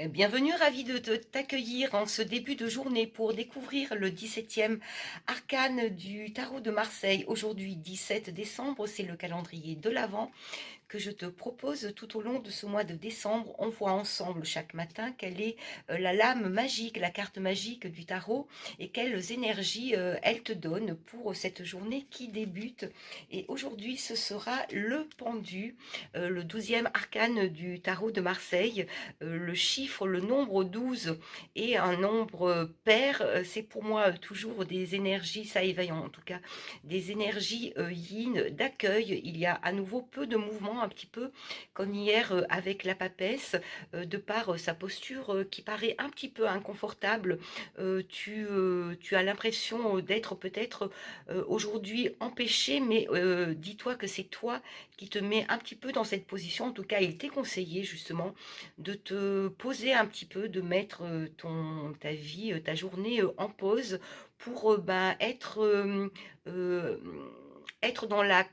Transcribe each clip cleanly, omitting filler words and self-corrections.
Bienvenue, ravi de t'accueillir en ce début de journée pour découvrir le 17e arcane du tarot de Marseille. Aujourd'hui, 17 décembre, c'est le calendrier de l'Avent que je te propose tout au long de ce mois de décembre. On voit ensemble chaque matin quelle est la lame magique, la carte magique du tarot et quelles énergies elle te donne pour cette journée qui débute. Et aujourd'hui, ce sera le pendu, le 12e arcane du tarot de Marseille. Le chiffre, le nombre 12 et un nombre pair, c'est pour moi toujours des énergies, ça éveille en tout cas, des énergies yin, d'accueil. Il y a à nouveau peu de mouvement, un petit peu comme hier avec la papesse, de par sa posture qui paraît un petit peu inconfortable. Tu as l'impression d'être peut-être aujourd'hui empêché, mais dis-toi que c'est toi qui te mets un petit peu dans cette position. En tout cas, il t'est conseillé justement de te poser un petit peu, de mettre ta vie, ta journée en pause pour euh, être dans la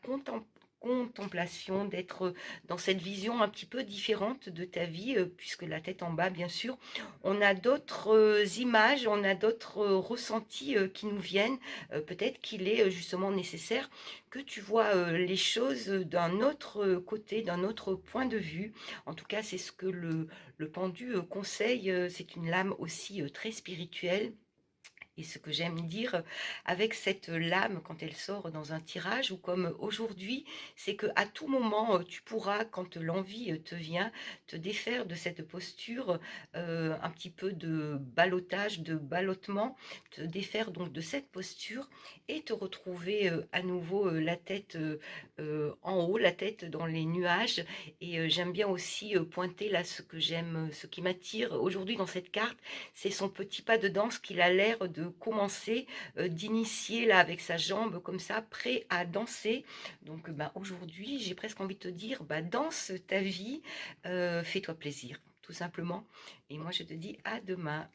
contemplation, d'être dans cette vision un petit peu différente de ta vie, puisque la tête en bas, bien sûr, on a d'autres images, on a d'autres ressentis qui nous viennent. Peut-être qu'il est justement nécessaire que tu vois les choses d'un autre côté, d'un autre point de vue. En tout cas, c'est ce que le pendu conseille. C'est une lame aussi très spirituelle. Et ce que j'aime dire avec cette lame quand elle sort dans un tirage ou comme aujourd'hui, c'est que à tout moment tu pourras, quand l'envie te vient, te défaire de cette posture, un petit peu de ballottage, de ballottement, te défaire donc de cette posture et te retrouver à nouveau la tête en haut, la tête dans les nuages. Et j'aime bien aussi pointer là ce que j'aime, ce qui m'attire aujourd'hui dans cette carte, c'est son petit pas de danse qu'il a l'air de commencer, d'initier là avec sa jambe comme ça, prêt à danser. Donc aujourd'hui, j'ai presque envie de te dire, danse ta vie, fais-toi plaisir, tout simplement. Et moi, je te dis à demain.